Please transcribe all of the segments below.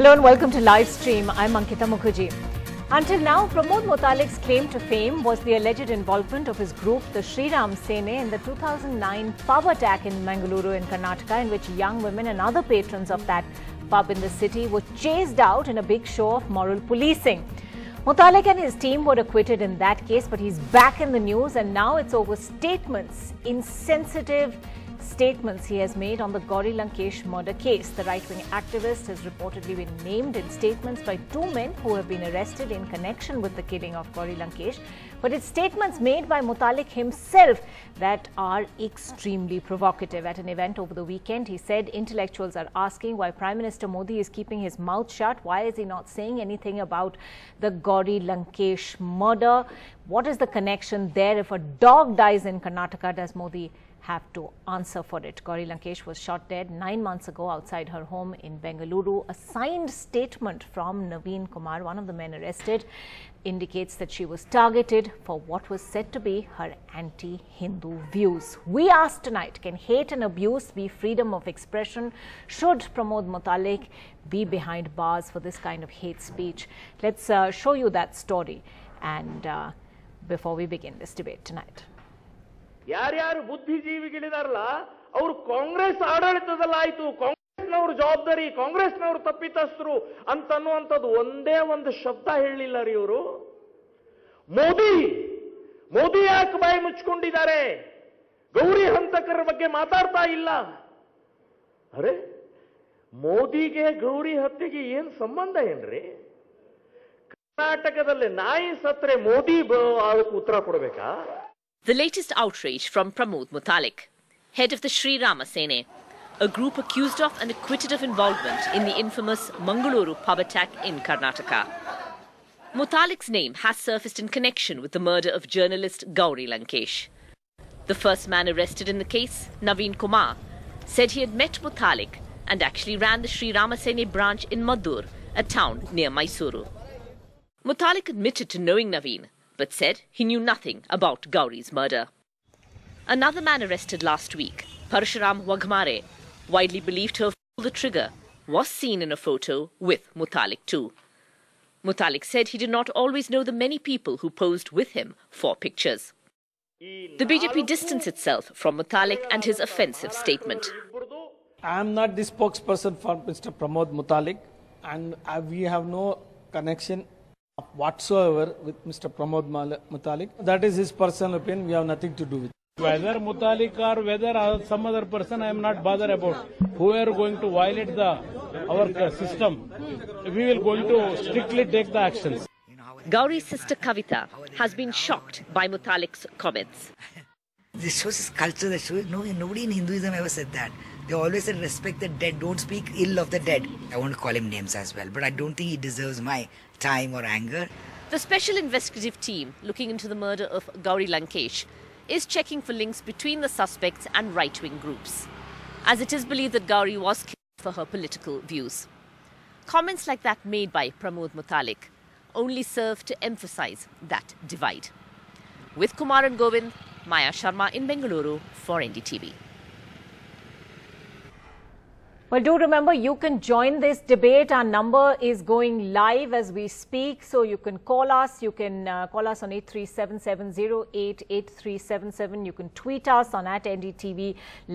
Hello and welcome to live stream. I'm Ankita Mukherjee. Until now, Pramod Muthalik's claim to fame was the alleged involvement of his group, the Sri Ram Sene, in the 2009 pub attack in Mangaluru in Karnataka, in which young women and other patrons of that pub in the city were chased out in a big show of moral policing. Muthalik and his team were acquitted in that case, but he's back in the news, and now it's over statements, insensitive statements he has made on the Gauri Lankesh murder case. The right-wing activist has reportedly been named in statements by two men who have been arrested in connection with the killing of Gauri Lankesh. But it's statements made by Muthalik himself that are extremely provocative. At an event over the weekend, he said intellectuals are asking why Prime Minister Modi is keeping his mouth shut. Why is he not saying anything about the Gauri Lankesh murder? What is the connection there? If a dog dies in Karnataka, does Modi have to answer for it? Gauri Lankesh was shot dead 9 months ago outside her home in Bengaluru. A signed statement from Naveen Kumar, one of the men arrested, indicates that she was targeted for what was said to be her anti-Hindu views. We ask tonight, can hate and abuse be freedom of expression? Should Pramod Muthalik be behind bars for this kind of hate speech? Let's show you that story and before we begin this debate tonight. ಯಾರ್ಯಾರು ಬುದ್ಧಿಜೀವಿಗಳಿದಾರಲ್ಲ ಅವರು ಕಾಂಗ್ರೆಸ್ ಆಡಳಿತದಲ್ಲಾಯ್ತು, ಕಾಂಗ್ರೆಸ್ನವರು ಜವಾಬ್ದಾರಿ, ಕಾಂಗ್ರೆಸ್ನವರು ತಪ್ಪಿತಸ್ಥರು ಅಂತನ್ನುವಂಥದ್ದು ಒಂದೇ ಒಂದು ಶಬ್ದ ಹೇಳಲಿಲ್ಲ ರೀ ಇವರು. ಮೋದಿ ಯಾಕೆ ಬಾಯಿ ಮುಚ್ಕೊಂಡಿದ್ದಾರೆ? ಗೌರಿ ಹಂತಕರ ಬಗ್ಗೆ ಮಾತಾಡ್ತಾ ಇಲ್ಲ. ಅರೆ, ಮೋದಿಗೆ ಗೌರಿ ಹತ್ಯೆಗೆ ಏನ್ ಸಂಬಂಧ ಏನ್ರಿ? ಕರ್ನಾಟಕದಲ್ಲಿ ನಾಯಿ ಸತ್ರೆ ಮೋದಿ ಅದಕ್ಕೆ ಉತ್ತರ ಕೊಡಬೇಕಾ? The latest outrage from Pramod Muthalik, head of the Sri Rama Sene, a group accused of and acquitted of involvement in the infamous Mangaluru pub attack in Karnataka. Muthalik's name has surfaced in connection with the murder of journalist Gauri Lankesh. The first man arrested in the case, Naveen Kumar, said he had met Muthalik and actually ran the Sri Rama Sene branch in Madur, a town near Mysuru. Muthalik admitted to knowing Naveen, but said he knew nothing about Gauri's murder. Another man arrested last week, Parshuram Wagmare, widely believed to have pulled the trigger, was seen in a photo with Muthalik too. Muthalik said he did not always know the many people who posed with him for pictures. The BJP distanced itself from Muthalik and his offensive statement. I am not the spokesperson for Mr. Pramod Muthalik, and we have no connection whatsoever with Mr. Pramod Muthalik. That is his personal opinion. We have nothing to do with it. Whether Muthalik or whether some other person, I am not bothered about. Whoever going to violate our system, we will going to strictly take the actions. Gauri's sister Kavita has been shocked by Muthalik's comments. This shows his culture. That shows nobody in Hinduism ever said that. They always said respect the dead, don't speak ill of the dead. I won't call him names as well, but I don't think he deserves my time or anger. The special investigative team looking into the murder of Gauri Lankesh is checking for links between the suspects and right-wing groups, as it is believed that Gauri was killed for her political views. Comments like that made by Pramod Muthalik only serve to emphasize that divide. With Kumar and Govind, Maya Sharma in Bengaluru for NDTV. Well, do remember, you can join this debate. Our number is going live as we speak, so you can call us. You can call us on 8377088377. You can tweet us on @NDTV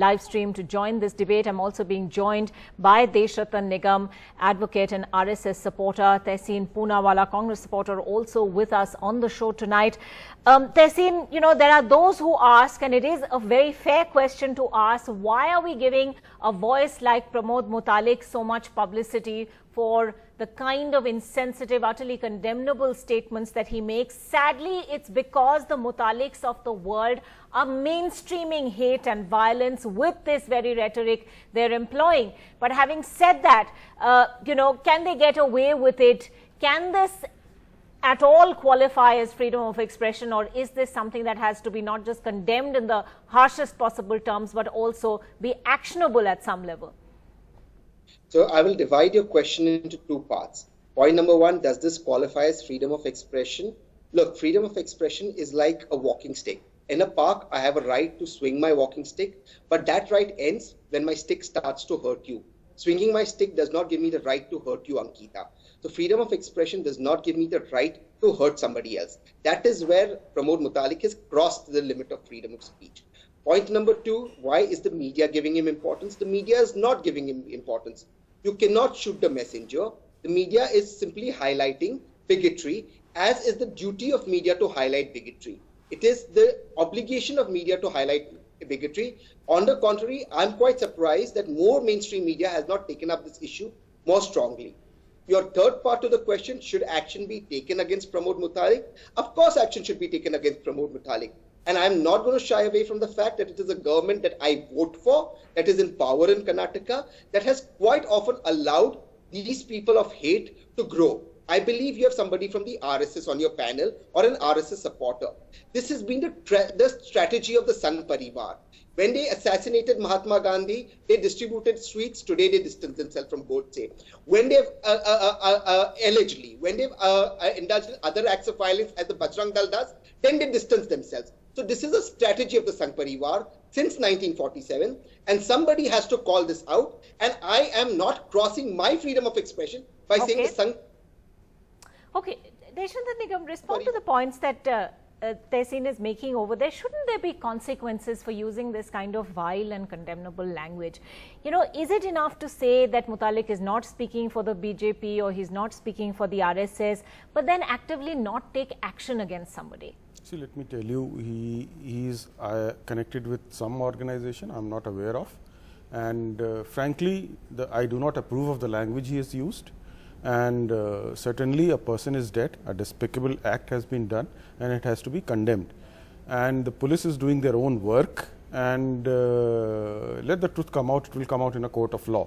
live stream to join this debate. I'm also being joined by Deshratan Nigam, advocate and RSS supporter, Tehseen Poonawala, Congress supporter, also with us on the show tonight. Tehseen, you know, there are those who ask, and it is a very fair question to ask, why are we giving a voice like Pramod Muthalik so much publicity for the kind of insensitive, utterly condemnable statements that he makes? Sadly, it's because the Muthaliks of the world are mainstreaming hate and violence with this very rhetoric they're employing. But having said that, you know, can they get away with it? Can this at all qualify as freedom of expression, or is this something that has to be not just condemned in the harshest possible terms, but also be actionable at some level? So I will divide your question into two parts. Point number one, does this qualify as freedom of expression? Look, freedom of expression is like a walking stick. In a park, I have a right to swing my walking stick, but that right ends when my stick starts to hurt you. swinging my stick does not give me the right to hurt you, Ankita. So freedom of expression does not give me the right to hurt somebody else. That is where Pramod Muthalik has crossed the limit of freedom of speech. Point number 2, why is the media giving him importance? The media is not giving him importance. You cannot shoot the messenger. The media is simply highlighting bigotry, as is the duty of media to highlight bigotry. It is the obligation of media to highlight bigotry. On the contrary, I'm quite surprised that more mainstream media has not taken up this issue more strongly. Your third part to the question, should action be taken against Pramod Muthalik? Of course, action should be taken against Pramod Muthalik. And I'm not going to shy away from the fact that it is a government that I vote for, that is in power in Karnataka, that has quite often allowed these people of hate to grow. I believe you have somebody from the RSS on your panel or an RSS supporter. This has been the strategy of the Sangh Parivar. When they assassinated Mahatma Gandhi, they distributed sweets. Today, they distance themselves from Godse. When they've allegedly, when they've indulged in other acts of violence as the Bajrang Dal does, then they distance themselves. So this is a strategy of the Sangh Parivar since 1947, and somebody has to call this out. And I am not crossing my freedom of expression by saying the Sangh. Okay, Deshwant Nigam, respond to the points that Tehseen is making over there. Shouldn't there be consequences for using this kind of vile and condemnable language? You know, is it enough to say that Muthalik is not speaking for the BJP or he's not speaking for the RSS, but then actively not take action against somebody? See, let me tell you, he is connected with some organization I'm not aware of, and frankly, I do not approve of the language he has used. And certainly a person is dead, a despicable act has been done, and it has to be condemned. And the police is doing their own work, and let the truth come out, it will come out in a court of law.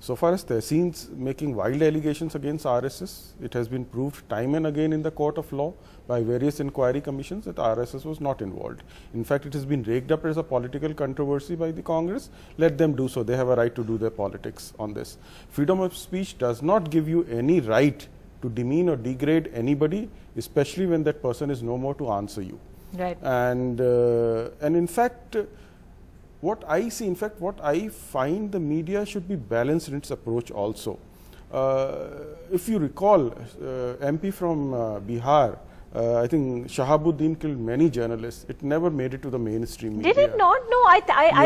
So far as Tehseen's making wild allegations against RSS, it has been proved time and again in the court of law by various inquiry commissions that RSS was not involved. In fact, it has been raked up as a political controversy by the Congress. Let them do so. They have a right to do their politics on this. Freedom of speech does not give you any right to demean or degrade anybody, especially when that person is no more to answer you. Right. And in fact, what I see, in fact, what I find, the media should be balanced in its approach also. If you recall, MP from Bihar, I think Shahabuddin killed many journalists. It never made it to the mainstream media. Did it not? No, I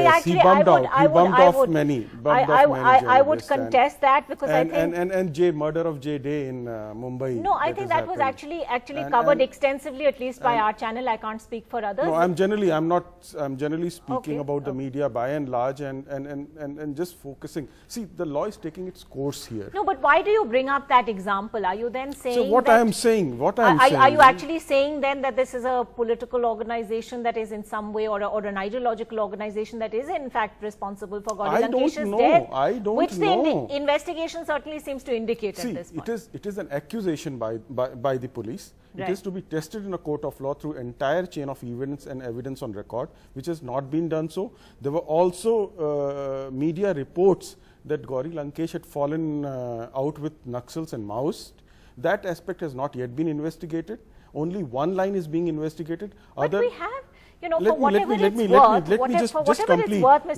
actually, he bumped off many. I would contest that, because I think and murder of J. Day in Mumbai. No, I think that was actually covered extensively, at least by our channel. I can't speak for others. No, I'm generally speaking about the media by and large, and just focusing. See, the law is taking its course here. No, but why do you bring up that example? Are you then saying? So what I am saying, are you actually saying then that this is a political organization that is in some way, or an ideological organization that is in fact responsible for Gauri Lankesh's death? I don't know. Which the investigation certainly seems to indicate at this point. It is an accusation by the police. Right. It is to be tested in a court of law through entire chain of evidence and evidence on record, which has not been done so. There were also media reports that Gauri Lankesh had fallen out with Naxals and Maoists. That aspect has not yet been investigated. Only one line is being investigated. But we have, you know, for whatever it's worth, Mr.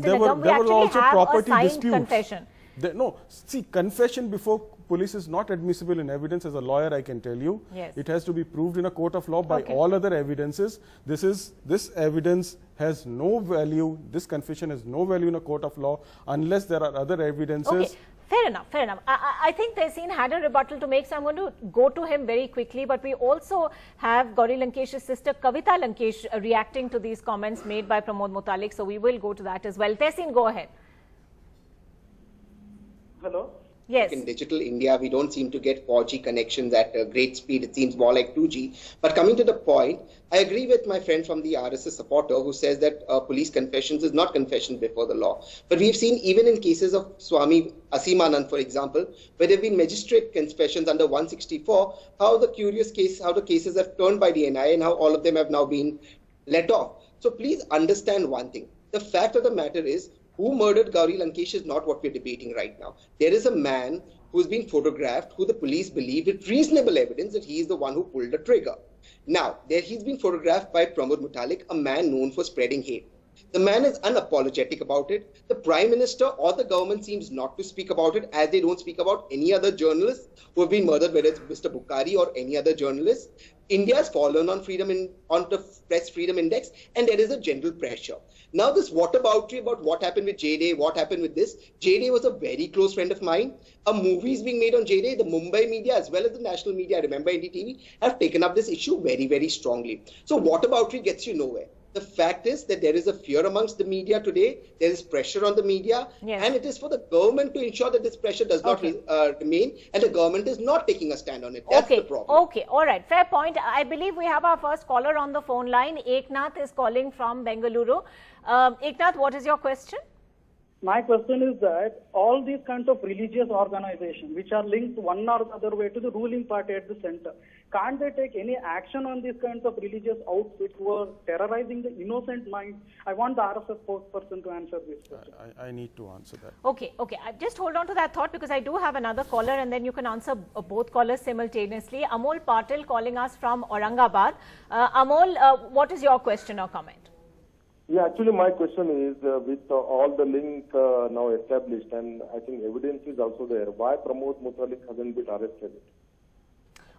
Nigam, we actually have a signed confession. No, see, confession before police is not admissible in evidence. As a lawyer, I can tell you, yes, it has to be proved in a court of law by all other evidences. This evidence has no value. This confession has no value in a court of law unless there are other evidences. Okay. Fair enough, fair enough. I think Tehseen had a rebuttal to make, so I'm going to go to him very quickly. But we also have Gauri Lankesh's sister Kavita Lankesh reacting to these comments made by Pramod Muthalik, so we will go to that as well. Tehseen, go ahead. Hello? Yes. In digital India, we don't seem to get 4G connections at a great speed. It seems more like 2G. But coming to the point, I agree with my friend from the RSS supporter who says that police confessions is not confession before the law. But we've seen even in cases of Swami Asimanand, for example, where there have been magistrate confessions under 164, how the cases have turned by the NIA and how all of them have now been let off. So please understand one thing. The fact of the matter is, who murdered Gauri Lankesh is not what we're debating right now. There is a man who's been photographed, who the police believe with reasonable evidence that he is the one who pulled the trigger. Now, he's been photographed by Pramod Muthalik, a man known for spreading hate. The man is unapologetic about it. The Prime Minister or the government seems not to speak about it, as they don't speak about any other journalists who have been murdered, whether it's Mr. Bukhari or any other journalist. India has fallen on the Press Freedom Index, and there is a general pressure. Now, this whataboutery about what happened with J-Day, what happened with this. J-Day was a very close friend of mine. A movie is being made on J-Day. The Mumbai media as well as the national media, I remember NDTV, have taken up this issue very, very strongly. So whataboutery gets you nowhere. The fact is that there is a fear amongst the media today. There is pressure on the media. Yes. And it is for the government to ensure that this pressure does not remain, and the government is not taking a stand on it. That's the problem. Okay, all right. Fair point. I believe we have our first caller on the phone line. Eknath is calling from Bengaluru. Eknath, what is your question? My question is that all these kinds of religious organizations which are linked one or the other way to the ruling party at the center, can't they take any action on these kinds of religious outfits who are terrorizing the innocent minds? I want the RSS spokesperson to answer this question. I need to answer that. Okay. Just hold on to that thought, because I do have another caller and then you can answer both callers simultaneously. Amol Patil calling us from Aurangabad. Amol, what is your question or comment? Yeah, actually my question is, with all the link now established, and I think evidence is also there, why Pramod Muthalik hasn't been arrested?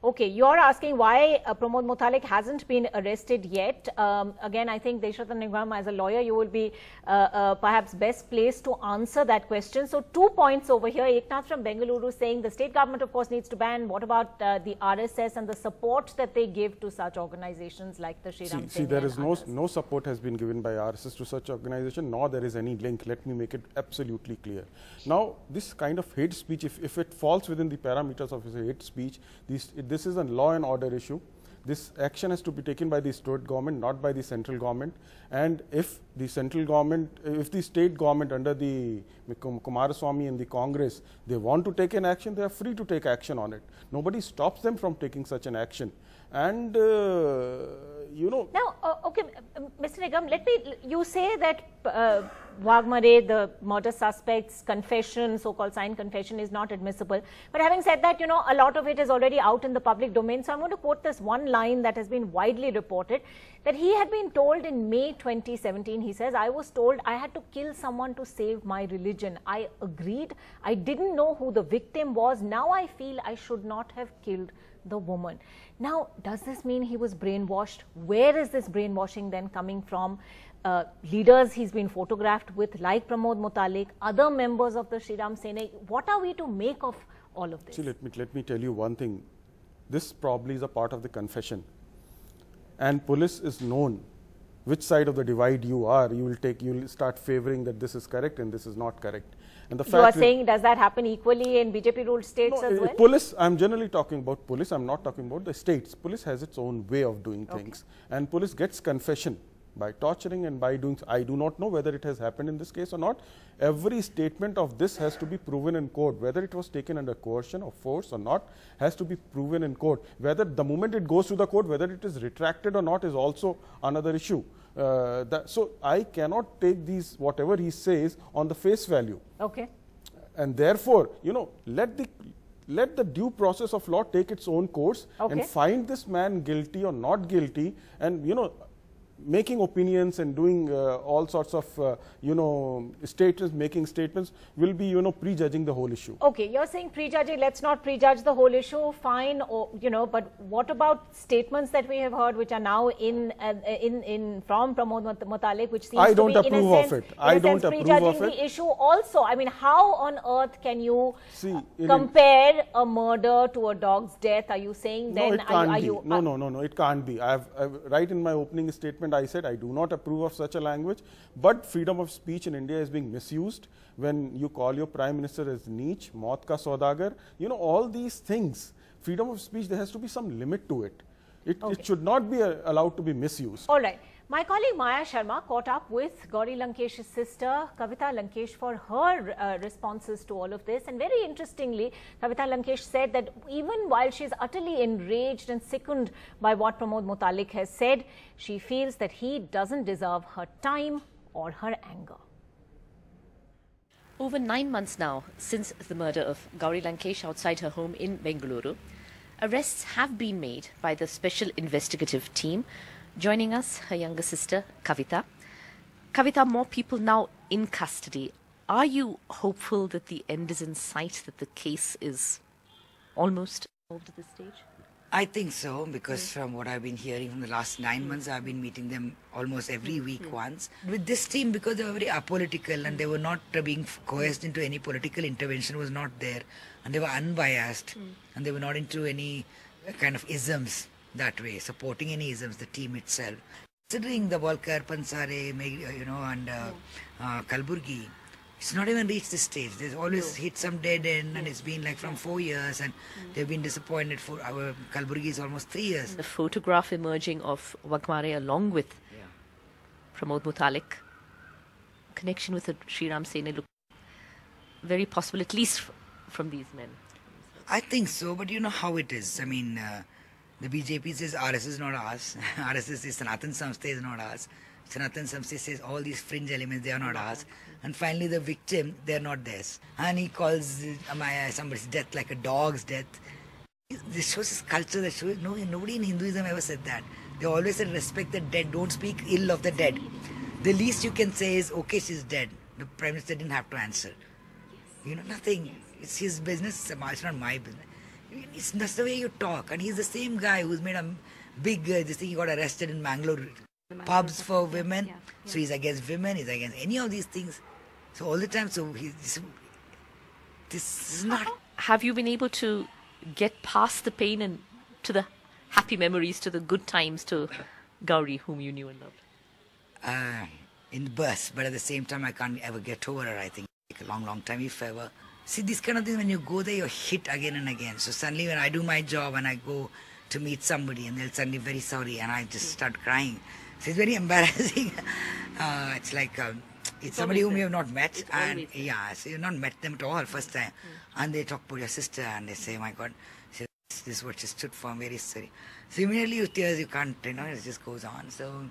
Okay, you're asking why Pramod Muthalik hasn't been arrested yet. Again, I think Deshrata Nigam, as a lawyer, you will be perhaps best placed to answer that question. So 2 points over here. Eknath from Bengaluru saying the state government, of course, needs to ban. What about the RSS and the support that they give to such organizations like the Shri Ram? See, there is no support has been given by RSS to such organization, nor there is any link. Let me make it absolutely clear. Now, this kind of hate speech, if it falls within the parameters of hate speech, this is a law and order issue. This action has to be taken by the state government, not by the central government. And if the central government, if the state government under the Kumaraswamy and the Congress, they want to take an action, they are free to take action on it. Nobody stops them from taking such an action. And, you know... Now, okay, Mr. Nigam, you say that Wagmare, the murder suspect's confession, so-called signed confession, is not admissible. But having said that, you know, a lot of it is already out in the public domain. So I'm going to quote this one line that has been widely reported, that he had been told in May 2017, he says, I was told I had to kill someone to save my religion. I agreed. I didn't know who the victim was. Now I feel I should not have killed the woman. Now, does this mean he was brainwashed? Where is this brainwashing then coming from? Leaders he's been photographed with, like Pramod Muthalik, other members of the Shri Ram Sena. What are we to make of all of this? See, let me tell you one thing. This probably is a part of the confession. And police is known which side of the divide you are. You will start favoring that this is correct and this is not correct. And the fact you are saying, does that happen equally in BJP-ruled states as well? Police, I'm generally talking about police. I'm not talking about the states. Police has its own way of doing things. And police gets confession by torturing and by doing. I do not know whether it has happened in this case or not. Every statement of this has to be proven in court. Whether it was taken under coercion or force or not has to be proven in court. Whether the moment it goes to the court, whether it is retracted or not is also another issue. So I cannot take these, whatever he says, on the face value. Okay. And therefore, you know, let the due process of law take its own course and find this man guilty or not guilty, and, you know, making opinions and doing all sorts of, you know, statements, making statements will be, you know, prejudging the whole issue. Okay, you're saying prejudging, let's not prejudge the whole issue, fine, or, you know, but what about statements that we have heard which are now from Pramod Muthalik, which seems to be in a sense, prejudging the issue also? I mean, how on earth can you compare a murder to a dog's death? Are you saying then? No, it can't be. I've right in my opening statement, I said I do not approve of such a language, but freedom of speech in India is being misused when you call your Prime Minister as Neech, Maut ka Saudagar, you know, all these things. Freedom of speech, there has to be some limit to it. It should not be allowed to be misused. All right. My colleague Maya Sharma caught up with Gauri Lankesh's sister, Kavita Lankesh, for her responses to all of this. And very interestingly, Kavita Lankesh said that even while she's utterly enraged and sickened by what Pramod Muthalik has said, she feels that he doesn't deserve her time or her anger. Over 9 months now since the murder of Gauri Lankesh outside her home in Bengaluru, arrests have been made by the Special Investigative Team. Joining us, her younger sister, Kavita. Kavita, more people now in custody. Are you hopeful that the end is in sight, that the case is almost solved at this stage? I think so, because from what I've been hearing from the last 9 months, I've been meeting them almost every week once. With this team, because they were very apolitical and they were not being coerced into any political intervention, was not there, and they were unbiased, and they were not into any kind of isms that way, supporting any isms, the team itself. Considering the Volker, Pansare, and Kalburgi, it's not even reached this stage. There's always hit some dead end, and it's been like from 4 years, and they've been disappointed for our Kalburgi is almost 3 years. The photograph emerging of Wagmare along with Pramod Muthalik, connection with the Sri Ram Sene look very possible, at least from these men. I think so, but you know how it is. I mean, the BJP says RSS is not ours. RSS says Sanatan Samstha is not ours. Sanatan Samstha says all these fringe elements, they are not ours. And finally the victim, they are not theirs. And he calls somebody's death like a dog's death. This shows his culture, that shows nobody in Hinduism ever said that. They always said respect the dead, don't speak ill of the dead. The least you can say is, okay, she's dead. The Prime Minister didn't have to answer. You know, nothing. It's his business, it's not my business. That's the way you talk. And he's the same guy who's made a big, this thing, he got arrested in Mangalore. Pubs for women. So he's against women, he's against any of these things. So all the time, so this is not... Have you been able to get past the pain and to the happy memories, to the good times, to Gauri, whom you knew and loved? In bursts, but at the same time, I can't ever get over her, I think. Take a long, long time, if ever. See, this kind of thing, when you go there, you're hit again and again. So suddenly when I do my job and I go to meet somebody and they'll suddenly very sorry and I just start crying. So it's very embarrassing. It's like, it's somebody whom you have not met. And so you've not met them at all first time. And they talk about your sister and they say, oh my God, this is what she stood for, I'm very sorry. So immediately you tears, you can't, it just goes on. So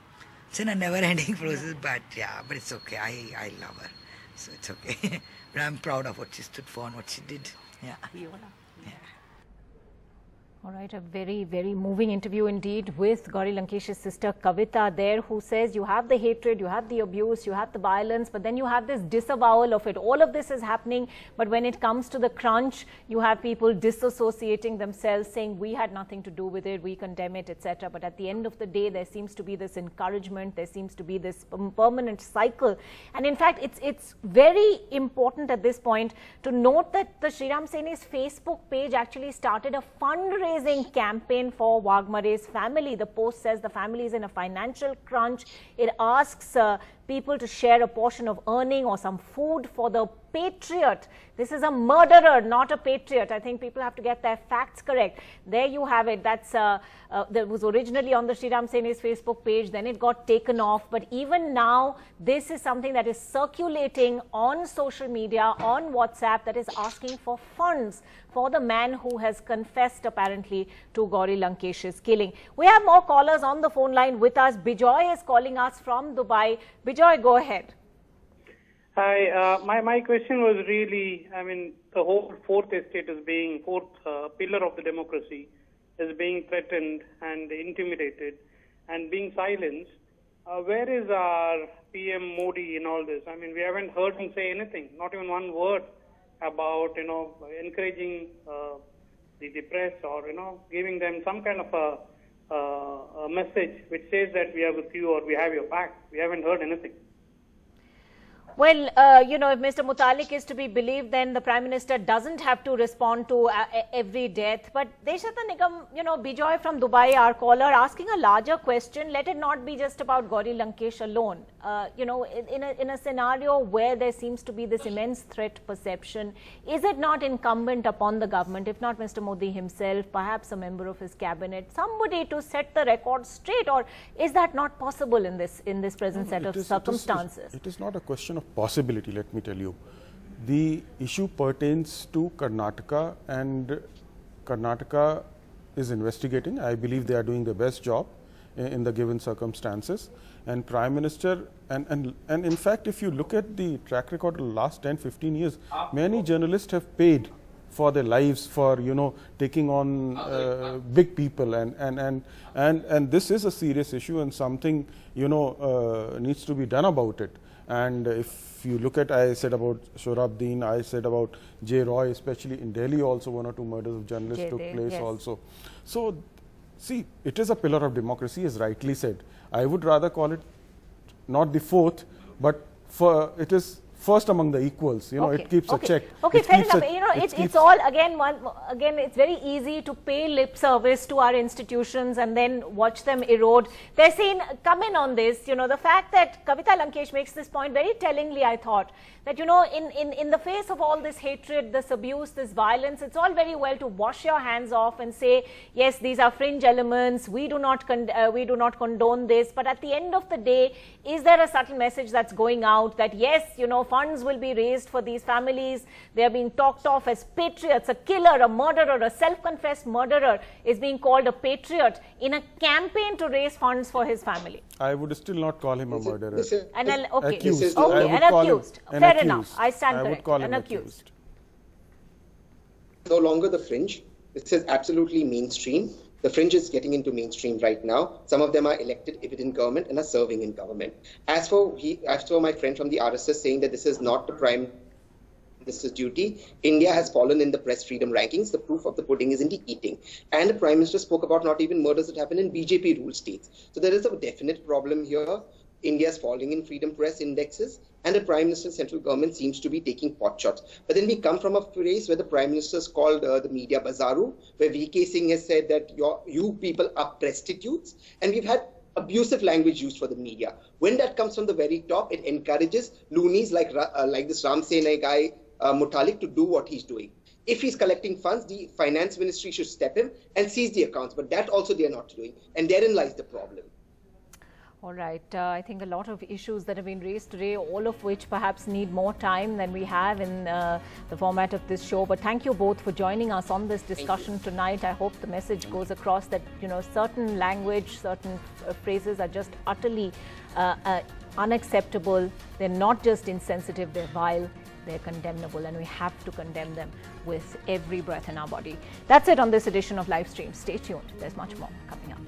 it's in a never-ending process, but but it's okay. I love her. So it's okay. But I'm proud of what she stood for and what she did. All right, a very, very moving interview indeed with Gauri Lankesh's sister Kavita there, who says you have the hatred, you have the abuse, you have the violence, but then you have this disavowal of it. All of this is happening, but when it comes to the crunch, you have people disassociating themselves, saying we had nothing to do with it, we condemn it, etc. But at the end of the day, there seems to be this encouragement, there seems to be this permanent cycle. And in fact, it's very important at this point to note that the Sri Ram Sene's Facebook page actually started a fundraising campaign for Wagmare's family. The post says the family is in a financial crunch. It asks people to share a portion of earning or some food for the patriot. This is a murderer, not a patriot. I think people have to get their facts correct. There you have it. That was originally on the Sri Ram Sene's Facebook page. Then it got taken off. But even now, this is something that is circulating on social media, on WhatsApp, that is asking for funds for the man who has confessed apparently to Gauri Lankesh's killing. We have more callers on the phone line with us. Bijoy is calling us from Dubai. Bijoy, go ahead. Hi, my question was really, I mean, the whole fourth estate is being, fourth pillar of the democracy is being threatened and intimidated and being silenced. Where is our PM Modi in all this? I mean, we haven't heard him say anything, not even one word about, encouraging the press or, giving them some kind of a message which says that we are with you or we have your back. We haven't heard anything. Well, if Mr. Muthalik is to be believed, then the Prime Minister doesn't have to respond to every death. But Deshata Nigam, Bijoy from Dubai, our caller, asking a larger question. Let it not be just about Gauri Lankesh alone. In a scenario where there seems to be this immense threat perception, is it not incumbent upon the government, if not Mr. Modi himself, perhaps a member of his cabinet, somebody to set the record straight? Or is that not possible in this present set of circumstances? It is not a question of possibility, let me tell you. The issue pertains to Karnataka, and Karnataka is investigating. I believe they are doing the best job in the given circumstances. And Prime Minister, and in fact, if you look at the track record of the last 10-15 years, many journalists have paid for their lives, for taking on big people, and this is a serious issue and something needs to be done about it. And if you look at, I said about Shohrabdeen, I said about J. Roy, especially in Delhi also 1 or 2 murders of journalists took place also. So see, it is a pillar of democracy, as rightly said. I would rather call it not the fourth, but it is first among the equals. It keeps a check. Okay, fair enough. It's all again. It's very easy to pay lip service to our institutions and then watch them erode. They're saying, come in on this. The fact that Gauri Lankesh makes this point very tellingly, I thought that in the face of all this hatred, this abuse, this violence, it's all very well to wash your hands off and say, yes, these are fringe elements. We do not condone this. But at the end of the day, is there a subtle message that's going out that yes, funds will be raised for these families? They are being talked of as patriots. A killer, a murderer, a self-confessed murderer is being called a patriot in a campaign to raise funds for his family. I would still not call him a murderer. An accused. An accused. Fair enough. I stand corrected. I would call him an accused. No longer the fringe. This is absolutely mainstream. The fringe is getting into mainstream right now. Some of them are elected within government and are serving in government. As for my friend from the RSS saying that this is not the Prime Minister's duty, India has fallen in the press freedom rankings. The proof of the pudding is in the eating. And the Prime Minister spoke about not even murders that happen in BJP ruled states. So there is a definite problem here. India is falling in freedom press indexes, and the Prime Minister and central government seems to be taking pot shots. But then we come from a place where the Prime Minister is called the media bazaru, where VK Singh has said that you people are prostitutes, and we've had abusive language used for the media. When that comes from the very top, it encourages loonies like this Ram Sena guy, Muthalik, to do what he's doing. If he's collecting funds, the finance ministry should step in and seize the accounts, but that also they are not doing, and therein lies the problem. All right. I think a lot of issues that have been raised today, all of which perhaps need more time than we have in the format of this show. But thank you both for joining us on this discussion tonight. I hope the message goes across that, certain language, certain phrases are just utterly unacceptable. They're not just insensitive, they're vile, they're condemnable, and we have to condemn them with every breath in our body. That's it on this edition of Livestream. Stay tuned. There's much more coming up.